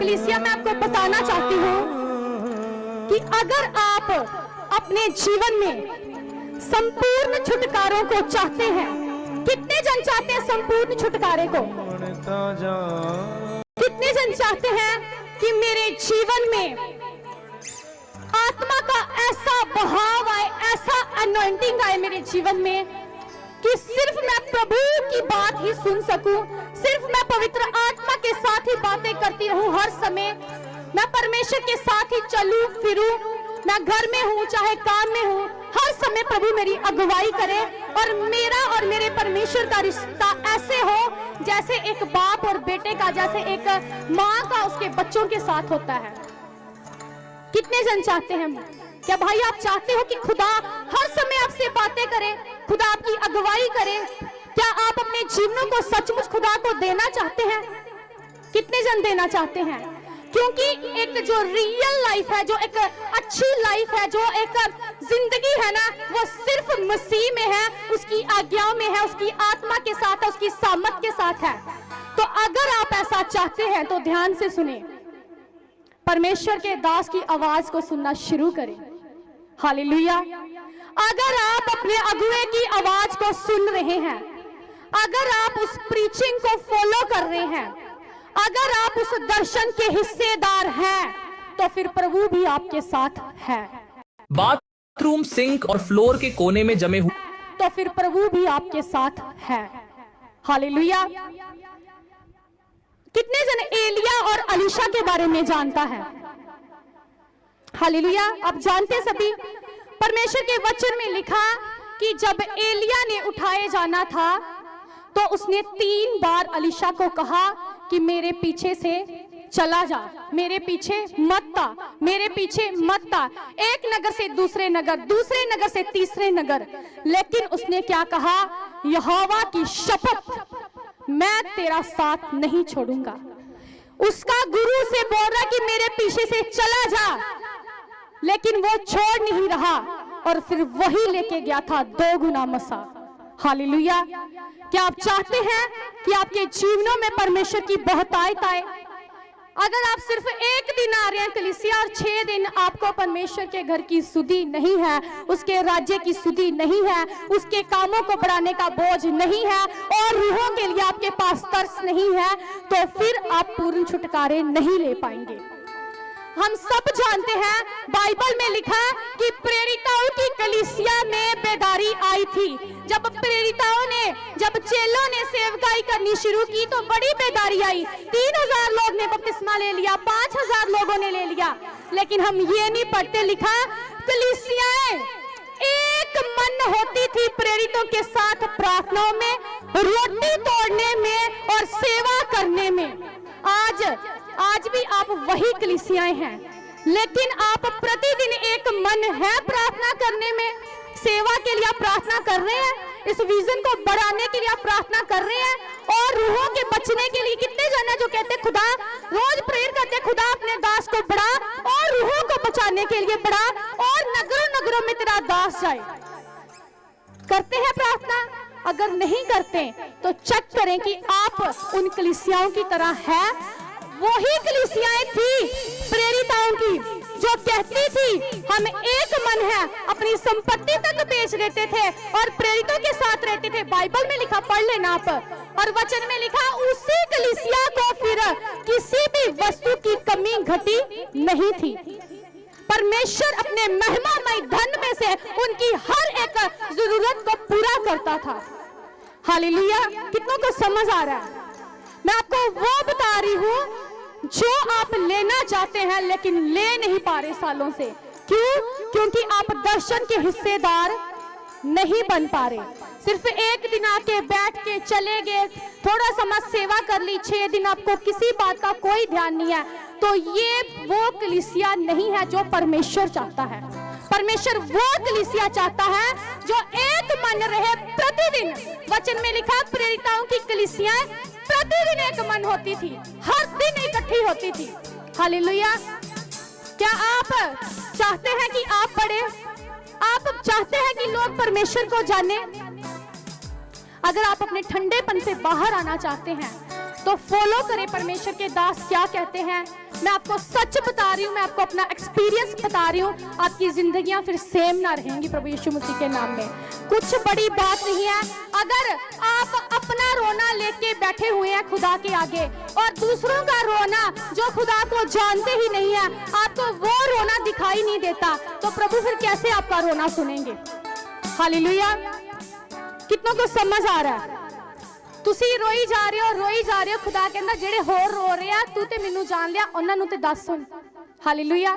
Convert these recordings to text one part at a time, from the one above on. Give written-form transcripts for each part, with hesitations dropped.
कलीसिया मैं आपको बताना चाहती हूँ कि अगर आप अपने जीवन में संपूर्ण छुटकारों को चाहते हैं, कितने जन चाहते हैं संपूर्ण छुटकारे को? कितने जन चाहते हैं कि मेरे जीवन में आत्मा का ऐसा बहाव आए, ऐसा अनॉइंटिंग आए मेरे जीवन में कि सिर्फ मैं प्रभु की बात ही सुन सकूं, सिर्फ मैं पवित्र आत्मा के साथ ही बातें करती रहूं हर समय, मैं परमेश्वर के साथ ही चलूं फिरूं, मैं घर में हूं चाहे काम में हूं, हर समय प्रभु मेरी अगुवाई करे और मेरा और मेरे परमेश्वर का रिश्ता ऐसे हो जैसे एक बाप और बेटे का, जैसे एक माँ का उसके बच्चों के साथ होता है। कितने जन चाहते हैं? क्या भाई आप चाहते हो कि खुदा हर समय आपसे बातें करे, खुदा आपकी अगुवाई करे? क्या आप अपने जीवनों को सचमुच खुदा को देना चाहते हैं? कितने जन देना चाहते हैं? क्योंकि एक जो रियल लाइफ है, जो एक अच्छी लाइफ है, जो एक जिंदगी है ना, वो सिर्फ मसीह में है, उसकी आज्ञाओं में है, उसकी आत्मा के साथ है, उसकी सामर्थ के साथ है। तो अगर आप ऐसा चाहते हैं तो ध्यान से सुने, परमेश्वर के दास की आवाज को सुनना शुरू करें। हालेलुया। अगर आप अपने अगुवे की आवाज को सुन रहे हैं, अगर आप उस प्रीचिंग को फॉलो कर रहे हैं, अगर आप उस दर्शन के हिस्सेदार हैं, तो फिर प्रभु भी आपके साथ है। बाथरूम, सिंक और फ्लोर के कोने में जमे हुए, तो फिर प्रभु भी आपके साथ है। हालेलुया। कितने जन एलिया और अलीशा के बारे में जानता है? हालेलुया। आप जानते सभी, परमेश्वर के वचन में लिखा कि जब एलिया ने उठाए जाना था तो उसने 3 बार अलीशा को कहा कि मेरे पीछे से चला जा, मेरे पीछे मत आ, मेरे पीछे मत आ। एक नगर से दूसरे नगर, दूसरे नगर से तीसरे नगर, लेकिन उसने क्या कहा? यहोवा की शपथ, मैं तेरा साथ नहीं छोड़ूंगा। उसका गुरु से बोल रहा कि मेरे पीछे से चला जा, लेकिन वो छोड़ नहीं रहा और फिर वही लेके गया था 2 गुना मसा। हालेलुया। क्या आप चाहते हैं कि आपके जीवनों में परमेश्वर की बहुतायत आए? अगर आप सिर्फ एक दिन आ रहे हैं कलीसिया और 6 दिन आपको परमेश्वर के घर की सुधि नहीं है, उसके राज्य की सुधि नहीं है, उसके कामों को बढ़ाने का बोझ नहीं है और रूहों के लिए आपके पास तरस नहीं है, तो फिर आप पूर्ण छुटकारे नहीं ले पाएंगे। हम सब जानते हैं, बाइबल में लिखा कि प्रेरिताओं की कलीसिया में बेदारी आई थी। जब प्रेरिताओं ने, जब चेलों ने सेवकाई करनी शुरू की तो बड़ी बेदारी आई। 3000 लोग ने बपतिस्मा ले लिया, 5000 लोगों ने ले लिया, लेकिन हम ये नहीं पढ़ते लिखा कलीसियाएं एक मन होती थी प्रेरितों के साथ प्रार्थनाओं में, रोटी तोड़ने में और सेवा करने में। आज भी आप वही कलीसियाएं हैं, लेकिन आप प्रतिदिन एक मन है प्रार्थना करने में, सेवा के लिए आप प्रार्थना कर रहे हैं, इस विजन को बढ़ाने के लिए आप प्रार्थना कर रहे हैं, और रूहों के बचने के लिए कितने जन है जो कहते खुदा, रोज प्रेयर करते खुदा अपने दास को बढ़ा और रूहों को बचाने के लिए बढ़ा और नगरों नगरों में तेरा दास जाए। करते हैं प्रार्थना? अगर नहीं करते तो चेक करें कि आप उन कलीसियाओं की तरह है। वही कलीसियाएं थी प्रेरिताओं की जो कहती थी हम एक मन है, अपनी संपत्ति तक बेच देते थे और प्रेरितों के साथ रहते थे। बाइबल में लिखा, पढ़ लेना आप, और वचन में लिखा उसी कलीसिया को फिर किसी भी वस्तु की कमी घटी नहीं थी। परमेश्वर अपने महिमामय धन में से उनकी हर एक जरूरत को पूरा करता था। हालेलुया। कितनों को समझ आ रहा है? मैं आपको वो बता रही हूँ जो आप लेना चाहते हैं लेकिन ले नहीं पा रहे सालों से। क्यों? क्योंकि आप दर्शन के हिस्सेदार नहीं बन पा रहे। सिर्फ एक दिन आके बैठ के चले गए, थोड़ा समय सेवा कर ली, 6 दिन आपको किसी बात का कोई ध्यान नहीं है, तो ये वो कलीसिया नहीं है जो परमेश्वर चाहता है। परमेश्वर वो कलीसिया चाहता है जो एक मन रहे प्रतिदिन। वचन में लिखा प्रेरिताओं की कलीसियाएं प्रतिदिन एक मन होती थी, हर दिन इकट्ठी होती थी। हालेलुया। क्या आप चाहते हैं कि आप बढ़े? आप चाहते हैं कि लोग परमेश्वर को जाने? अगर आप अपने ठंडेपन से बाहर आना चाहते हैं तो फॉलो करें परमेश्वर के दास क्या कहते हैं। मैं आपको सच बता रही हूँ, मैं आपको अपना एक्सपीरियंस बता रही हूँ, आपकी जिंदगियां फिर सेम ना रहेंगी प्रभु यीशु मसीह के नाम में। कुछ बड़ी बात नहीं है अगर आप अपना रोना लेके बैठे हुए हैं खुदा के आगे, और दूसरों का रोना जो खुदा को जानते ही नहीं है आपको वो रोना दिखाई नहीं देता, तो प्रभु फिर कैसे आपका रोना सुनेंगे। हालेलुया। कितनों को समझ आ रहा है? ਤੁਸੀਂ ਰੋਈ ਜਾ ਰਹੇ ਹੋ, खुदा कहता ਜਿਹੜੇ ਹੋਰ रो रहे ਆ तू ਤੇ ਮੈਨੂੰ ਜਾਣ ਲਿਆ ਉਹਨਾਂ ਨੂੰ ਤੇ ਦੱਸ ਹੁਣ। ਹਾਲੇਲੂਇਆ।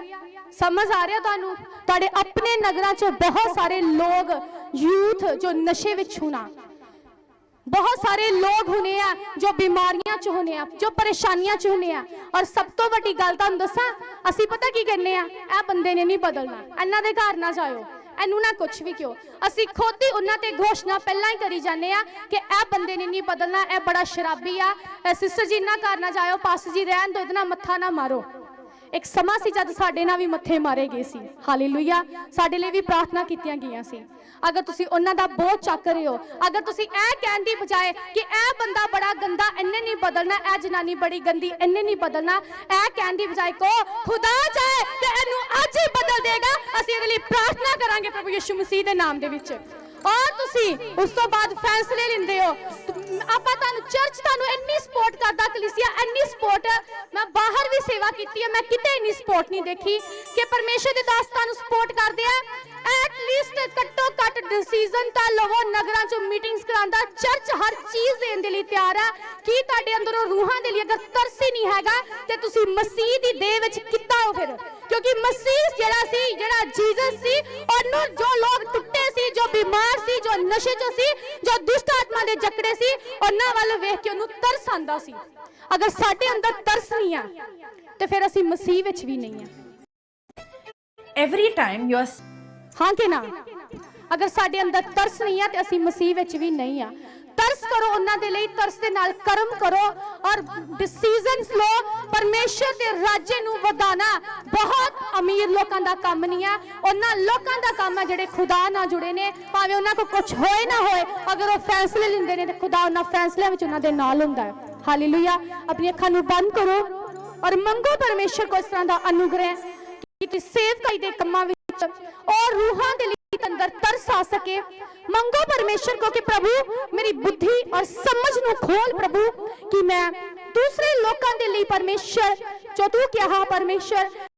समझ आ रहा ਤੁਹਾਨੂੰ? ਤੁਹਾਡੇ ਆਪਣੇ ਨਗਰਾਂ 'ਚ ਬਹੁਤ ਸਾਰੇ ਲੋग यूथ जो नशे ਵਿੱਚ ਹੋਣਾ, बहुत सारे लोग होने आ जो बीमारियां च होने आ, जो परेशानियां च होने आ। और सब तो वड्डी गल तुहानूं दसां, असीं पता की कहने आ, ए बंदे ने नहीं बदलना, इन्हां दे घर ना जाओ, इनू ना कुछ भी क्यों। असीं खुद ही उन्हां ते घोषणा पहलां ही करी जाने आ कि ए बंदे ने नहीं बदलना, ए बड़ा शराबी आ, सिस्टर जी इन्हां घर ना जाओ, पास्टर जी रहन दो, इहदे नाल मत्था ना मारो। एक समा सी जद साडे नाल भी मत्थे मारे गए सी। हालेलुया। साडे लिए भी प्रार्थना कीतियां गईयां सी। अगर तुसी उन्हां दा बोझ चक रहे हो, अगर तुसी ऐ कहण दी बजाए कि ऐ बंदा बड़ा गंदा इन्ने नहीं बदलना, ऐ जनानी बड़ी गंदी इन्ने नहीं बदलना, ऐ कहण दी बजाए को खुदा चाहे ते इहनू अज ही बदल देगा, असीं इहदे लिए प्रार्थना करांगे प्रभु यीशु मसीह दे नाम दे विच। और तुसी उस तो बाद फैसले लेंदे हो। आपा तानू चर्च तानू इन्नी सपोर्ट करदा, कलीसिया इन्नी सपोर्ट, मैं बाहर भी सेवा कीती है, मैं किते इन्नी सपोर्ट नहीं देखी कि परमेश्वर दे दास तानू सपोर्ट करदे आ। एटलीस्ट कट्टो कट डिसीजन ता लवो, नगरां चों मीटिंग्स करांदा, चर्च हर चीज देण दे लई तैयार है। की तुहाडे अंदरों रूहां दे लई अगर तरस ही नहीं हैगा ते तुसी मसीह दी देह विच कित्ता हो फिर? क्योंकि मसीह जेड़ा सी, जेड़ा जीसस सी, ओनू जो लोग टुੱਟੇ सी, जो बीमार सी, जो नशे च सी, जो दुष्ट आत्मा दे जकड़े सी, उन्हां वल वेख के ओनू तरस आंदा सी। अगर साडे अंदर तरस नहीं है ते फिर असीं मसीह विच भी नहीं है। Every time you are हाँ कि ना? अगर साडे अंदर तरस नहीं है तो असीं मसीह विच भी नहीं है। तरस करो उन्हां दे लई, तरस दे नाल कर्म करो और डिसीजनस लो। परमेश्वर दे राज्य नूं वधाना बहुत अमीर लोकां दा काम नहीं है, उन्हां लोकां दा काम है जिहड़े खुदा नाल जुड़े ने, भावें उन्हां को कुछ होए ना होए, अगर वो फैसले लेंदे ने ते खुदा उन्हां फैसलिਆਂ विच उन्हां दे नाल हुंदा है। हालेलुया। अपनी अखां नूं बंद करो और मंगो परमेश्वर को इस तरह दा अनुग्रह कि सेवकाई दे कम्मां विच और रूहां दे लई अंदर तरस आ सके। मंगो परमेश्वर को कि प्रभु मेरी बुद्धि और समझ नूं खोल प्रभु, कि मैं दूसरे लोकां दे लई परमेश्वर जो तू कहा परमेश्वर